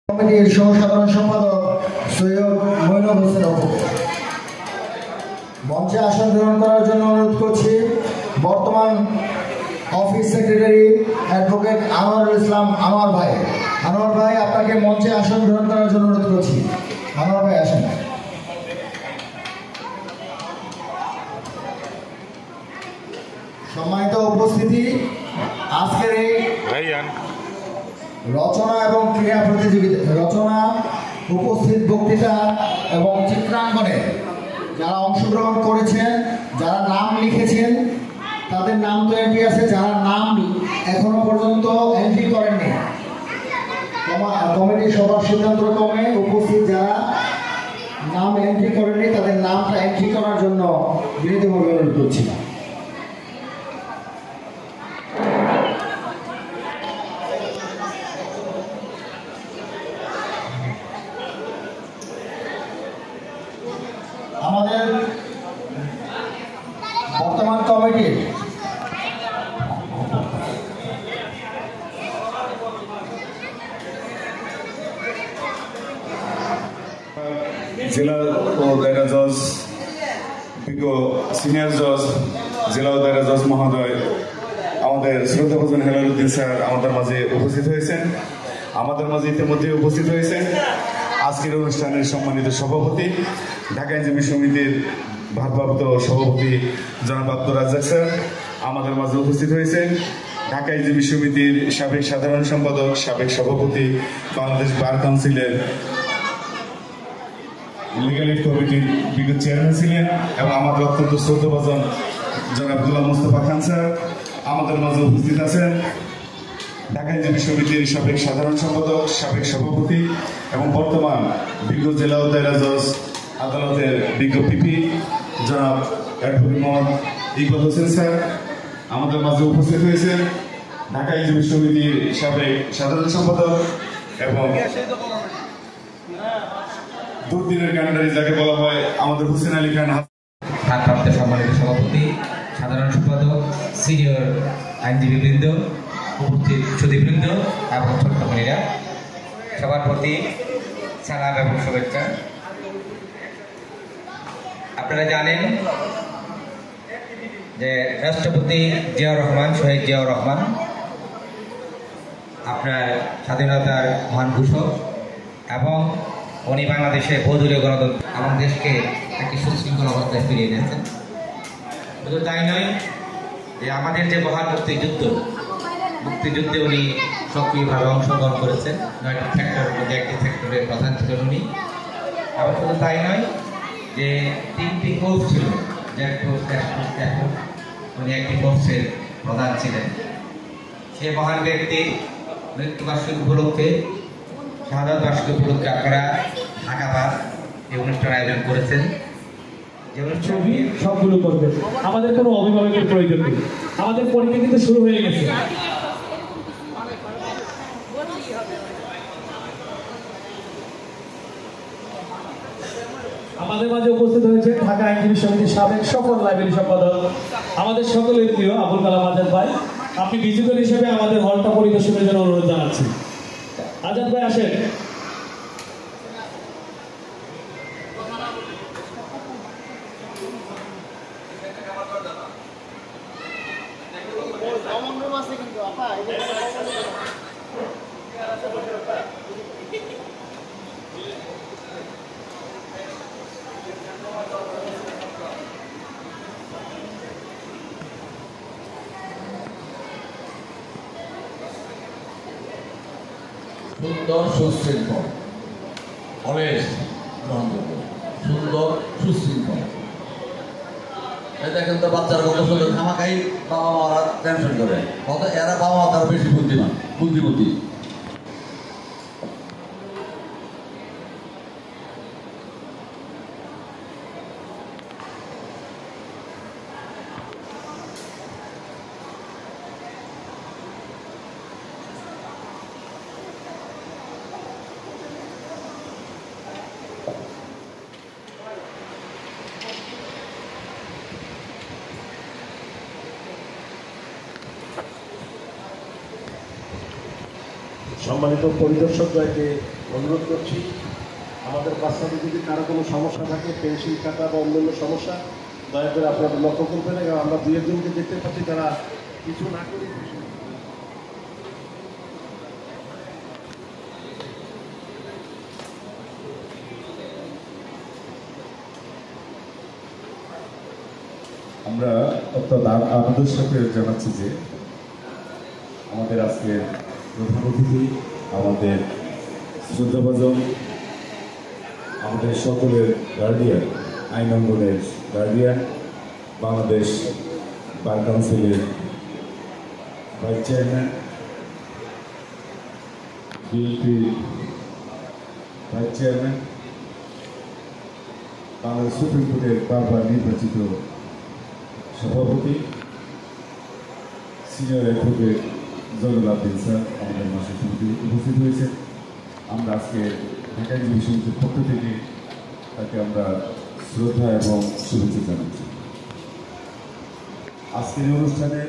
কমিটির সহ-সাধারণ সম্পাদক সৈয়দ মইনুল হোসেন অপু। মঞ্চে আসন গ্রহণ করার জন্য অনুরোধ করছি বর্তমান office secretary advocate Anwarul Islam Anwar ভাই। আনোয়ার ভাই, আপনাকে মঞ্চে আসন গ্রহণ করার জন্য অনুরোধ করছি। আনোয়ার ভাই আসেন। সম্মানিত উপস্থিতি, আজকের এই রচনা এবং ক্রীড়া প্রতিযোগিতা, রচনা, উপস্থিত বক্তৃতা এবং চিত্রাঙ্কনে যারা অংশগ্রহণ করেছেন, যারা নাম লিখেছেন তাদের নাম তো এন্ট্রি আছে, যারা নাম এখনো পর্যন্ত এন্ট্রি করেননি কমিটির সবার সিদ্ধান্ত ক্রমে উপস্থিত যারা নাম এন্ট্রি করেননি তাদের নামটা এন্ট্রি করার জন্য বিনীতভাবে অনুরোধ করছি। আমাদের বর্তমান কমিটির জেলা ও দায়রা জজ, বিজ্ঞ সিনিয়র জজ, জেলা ও দায়রা জজ মহোদয়, আমাদের শ্রদ্ধাভাজন হেলালুদ্দিন স্যার আমাদের মাঝে উপস্থিত হয়েছেন। আমাদের মাঝে ইতিমধ্যে উপস্থিত হয়েছেন আজকের অনুষ্ঠানের সম্মানিত সভাপতি, ঢাকা আইনজীবী সমিতির ভারপ্রাপ্ত সভাপতি জনাব আব্দুর রাজ্জাক স্যার আমাদের মাঝে উপস্থিত হয়েছেন। ঢাকা আইনজীবী সমিতির সাবেক সাধারণ সম্পাদক, সাবেক সভাপতি, বাংলাদেশ বার কাউন্সিলের লিগাল এইড কমিটির বিগত চেয়ারম্যান ছিলেন এবং আমাদের অত্যন্ত শ্রদ্ধাভাজন জনাব গোলাম মোস্তফা খান স্যার আমাদের মাঝে উপস্থিত আছেন। ঢাকা আইনজীবী সমিতির সাবেক সাধারণ সম্পাদক, সাবেক সভাপতি এবং বর্তমান বিজ্ঞ জেলা ও দায়রা জজ আদালতের বিজ্ঞ পিপি জনাব অ্যাডভোকেট মোহাম্মদ ইকবাল হোসেন স্যার আমাদের মাঝে উপস্থিত হয়েছেন। ঢাকা আইনজীবী সমিতির সাবেক সাধারণ সম্পাদক এবং দুর্দিনের কান্ডারি যাকে বলা হয় আমাদের হোসেন আলী খান, ভারপ্রাপ্ত সম্মানিত সভাপতি, সাধারণ সম্পাদক, সিনিয়র আইনজীবীবৃন্দ, উপস্থিত সুধীবৃন্দ এবং ছোট্ট বোনেরা, সবার প্রতি সালাম এবং শুভেচ্ছা। আপনারা জানেন যে রাষ্ট্রপতি জিয়াউর রহমান, শহীদ জিয়াউর রহমান আপনার স্বাধীনতার মহান ঘোষক এবং উনি বাংলাদেশে বহুদলীয় গণতন্ত্র এবং দেশকে একটি সুশৃঙ্খল অবস্থায় ফিরিয়ে এনেছেন। শুধু তাই নয়, যে আমাদের যে মহান মুক্তিযুদ্ধে উনি সক্রিয়ভাবে অংশগ্রহণ করেছেন। 9টি সেক্টরের মধ্যে একটি সেক্টরের প্রধান ছিলেন উনি। আবার শুধু তাই নয়, যে 3টি কোর্স ছিল, উনি একটি কোর্সের প্রধান ছিলেন। সেই মহান ব্যক্তির মৃত্যুবার্ষিকী উপলক্ষে, শাহাদাত বার্ষিকী উপলক্ষে আপনারা ঢাকাবার এই অনুষ্ঠান আয়োজন করেছেন। ছবি সবগুলো করবেন, আমাদের কোনো অভিভাবকের প্রয়োজন নেই। আমাদের পরীক্ষা কিন্তু শুরু হয়ে গেছে। আমাদের মাঝে উপস্থিত হয়েছে ঢাকা আইনজীবী সমিতির সাবেক সফল লাইব্রেরি সম্পাদক, আমাদের সকলের প্রিয় আবুল কালাম আজাদ ভাই। আপনি ভিজিটর হিসেবে আমাদের হলটা পরিদর্শনের জন্য অনুরোধ জানাচ্ছি। আজাদ ভাই আসেন। সুন্দর, সুশৃঙ্খল, অনেস্ট, গ্রহণযোগ্য, সুন্দর, সুশৃঙ্খল। এই দেখেন তো বাচ্চারা কত সুন্দর, খামাখাই বাবা মারা টেনশন করে, কত এরা বাবা মা তারা বেশি বুদ্ধিমান, বুদ্ধিমতী। সম্মানিত পরিদর্শকদেরকে অনুরোধ করছি আমাদের বাচ্চাদের যদি কারো কোনো সমস্যা থাকে, পেন্সিল কাটা বা অন্যান্য সমস্যা, দয়া করে আপনারা লক্ষ্য করবেন। এবং আমরা দুই একজনকে দেখতে পাচ্ছি তারা কিছু না করে আমরা অর্থাৎ আপনাদের সাথে জানাচ্ছি যে আমাদের আজকের প্রধান অতিথি, আমাদের শ্রদ্ধাভাজন, আমাদের সকলের গার্ডিয়ান, আইন অঙ্গনের গার্ডিয়ান, বাংলাদেশ বার কাউন্সিলের vice chairman, BNP vice chairman, Bangladesh supreme কোর্টের বারবার নির্বাচিত সভাপতি, সিনিয়র অ্যাডভোকেট জয়নুল আবদিন স্যার আমাদের মাসের সমিতি উপস্থিত হয়েছে। আমরা আজকে ঢাকা আইনজীবী সমিতির পক্ষ থেকে তাকে আমরা শ্রদ্ধা এবং শুভেচ্ছা জানাচ্ছি। আজকের এই অনুষ্ঠানে